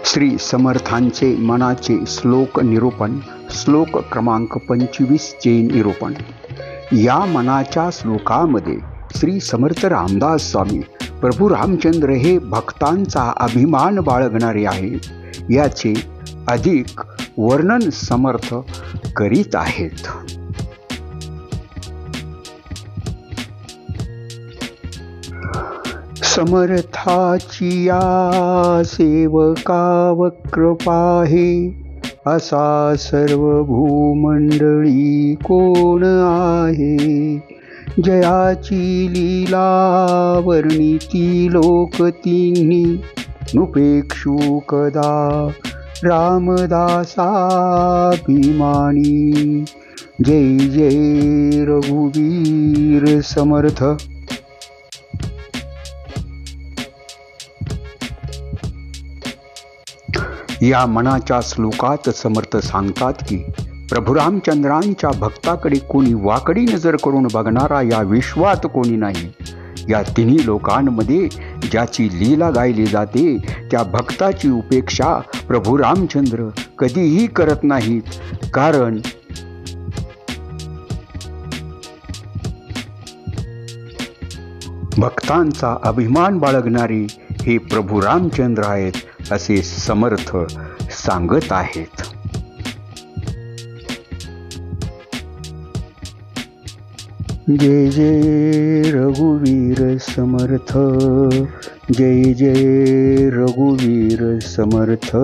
श्री समर्थांचे मनाचे श्लोक निरूपण. श्लोक क्रमांक 25 जैन निरूपण. या मनाच्या श्लोकामध्ये श्री समर्थ रामदास स्वामी प्रभू रामचंद्र हे भक्तांचा अभिमान बाळगणारे आहेत, याचे अधिक वर्णन समर्थ करीत आहेत. समर्थाची या सेवकाव कृपा आहे, असा सर्व भूमंडळी कोण आहे. जयाची लीला वर्णिती लोक तिन्ही, नुपेक्षू कदा रामदासाभिमानी. जय जय रघुवीर समर्थ. या मनाच्या श्लोकात समर्थ सांगतात की प्रभू रामचंद्रांच्या भक्ताकडे कोणी वाकडी नजर करून बघणारा या विश्वात कोणी नाही. या तिन्ही लोकांमध्ये ज्याची लीला गायली जाते त्या भक्ताची उपेक्षा प्रभू रामचंद्र कधीही करत नाहीत, कारण भक्तांचा अभिमान बाळगणारे हे प्रभू रामचंद्र आहेत, असे समर्थ सांगत आहेत. जय जय रघुवीर समर्थ. जय जय रघुवीर समर्थ.